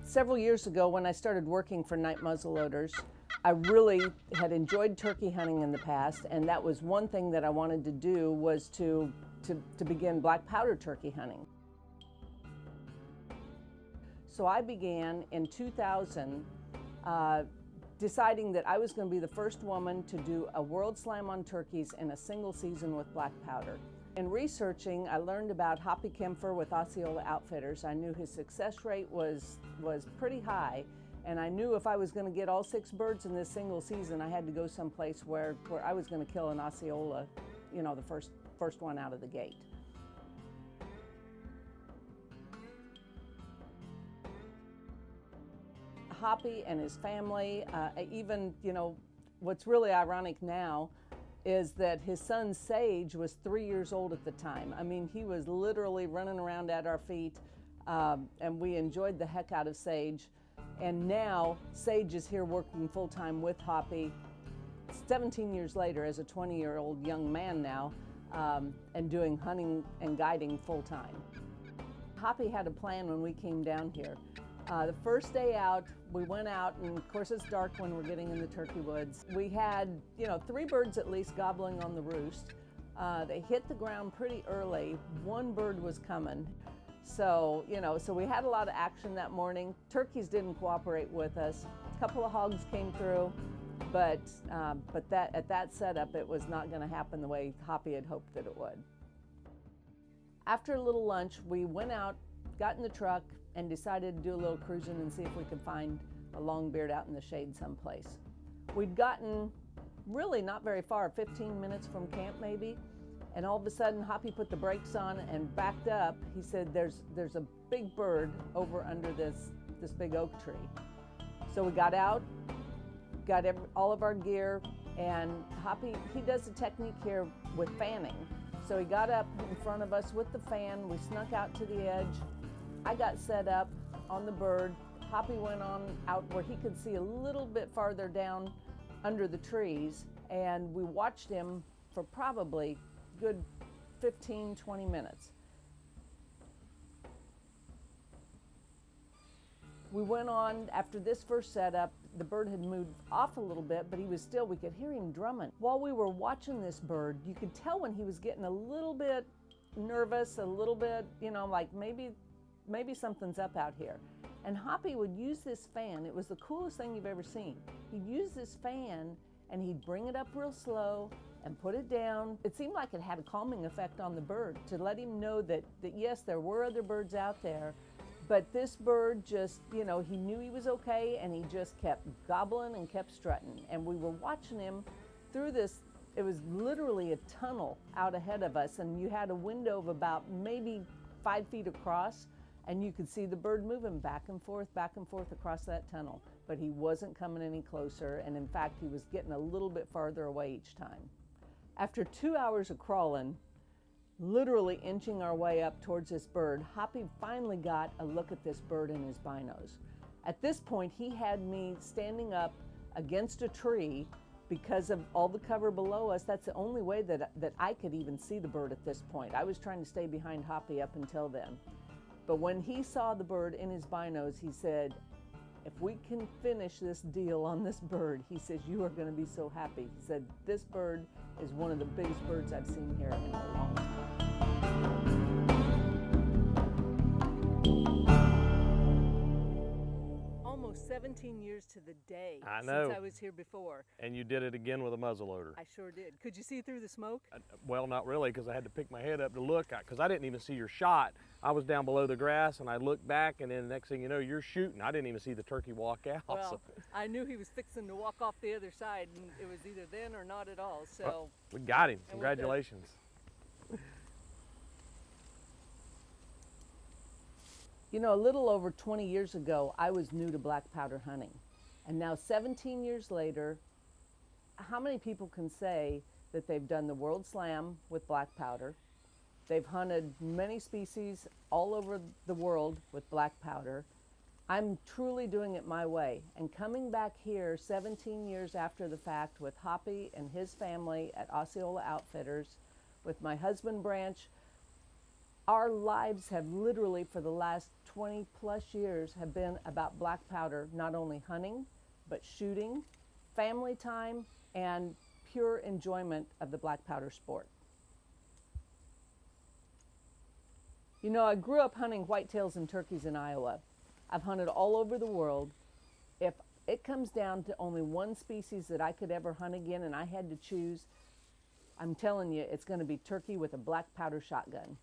Several years ago when I started working for night muzzleloaders, I really had enjoyed turkey hunting in the past, and that was one thing that I wanted to do, was to begin black powder turkey hunting. So I began in 2000 deciding that I was going to be the first woman to do a world slam on turkeys in a single season with black powder. In researching, I learned about Hoppy Kempfer with Osceola Outfitters. I knew his success rate was pretty high, and I knew if I was going to get all 6 birds in this single season, I had to go someplace where I was going to kill an Osceola, you know, the first one out of the gate. Hoppy and his family, even, you know, what's really ironic now is that his son Sage was 3 years old at the time. I mean, he was literally running around at our feet, and we enjoyed the heck out of Sage. And now Sage is here working full-time with Hoppy 17 years later as a 20-year-old young man now, and doing hunting and guiding full-time. Hoppy had a plan when we came down here. The first day out, we went out, and of course it's dark when we're getting in the turkey woods. We had, you know, 3 birds at least gobbling on the roost. They hit the ground pretty early. 1 bird was coming. So, you know, so we had a lot of action that morning. Turkeys didn't cooperate with us. A couple of hogs came through, but at that setup, it was not going to happen the way Hoppy had hoped that it would. After a little lunch, we went out, got in the truck, and decided to do a little cruising and see if we could find a longbeard out in the shade someplace. We'd gotten really not very far, 15 minutes from camp maybe, and all of a sudden Hoppy put the brakes on and backed up. He said, there's a big bird over under this big oak tree. So we got out, got all of our gear, and Hoppy, he does a technique here with fanning. So he got up in front of us with the fan, we snuck out to the edge. I got set up on the bird. Hoppy went on out where he could see a little bit farther down under the trees, and we watched him for probably a good 15, 20 minutes. We went on, after this first setup, the bird had moved off a little bit, but he was still, we could hear him drumming. While we were watching this bird, you could tell when he was getting a little bit nervous, a little bit, you know, like maybe something's up out here. And Hoppy would use this fan. It was the coolest thing you've ever seen. He'd use this fan and he'd bring it up real slow and put it down. It seemed like it had a calming effect on the bird to let him know that yes, there were other birds out there, but this bird just, you know, he knew he was okay, and he just kept gobbling and kept strutting. And we were watching him through this. It was literally a tunnel out ahead of us, and you had a window of about maybe 5 feet across, and you could see the bird moving back and forth across that tunnel. But he wasn't coming any closer, and in fact, he was getting a little bit farther away each time. After 2 hours of crawling, literally inching our way up towards this bird, Hoppy finally got a look at this bird in his binos. At this point, he had me standing up against a tree because of all the cover below us. That's the only way that I could even see the bird at this point. I was trying to stay behind Hoppy up until then. But when he saw the bird in his binos, he said, if we can finish this deal on this bird, he says, you are going to be so happy. He said, this bird is one of the biggest birds I've seen here in a long time. Almost 17 years to the day since I was here before. And you did it again with a muzzleloader. I sure did. Could you see through the smoke? Well, not really, because I had to pick my head up to look, because I didn't even see your shot. I was down below the grass, and I looked back, and then the next thing you know, you're shooting. I didn't even see the turkey walk out. Well, I knew he was fixing to walk off the other side, and it was either then or not at all. So well, we got him. Congratulations. You know, a little over 20 years ago, I was new to black powder hunting. And now 17 years later, how many people can say that they've done the World Slam with black powder? They've hunted many species all over the world with black powder. I'm truly doing it my way. And coming back here 17 years after the fact with Hoppy and his family at Osceola Outfitters, with my husband Branch, Our lives have literally, for the last 20 plus years, have been about black powder, not only hunting, but shooting, family time, and pure enjoyment of the black powder sport. You know, I grew up hunting whitetails and turkeys in Iowa. I've hunted all over the world. If it comes down to only one species that I could ever hunt again and I had to choose, I'm telling you, it's going to be turkey with a black powder shotgun.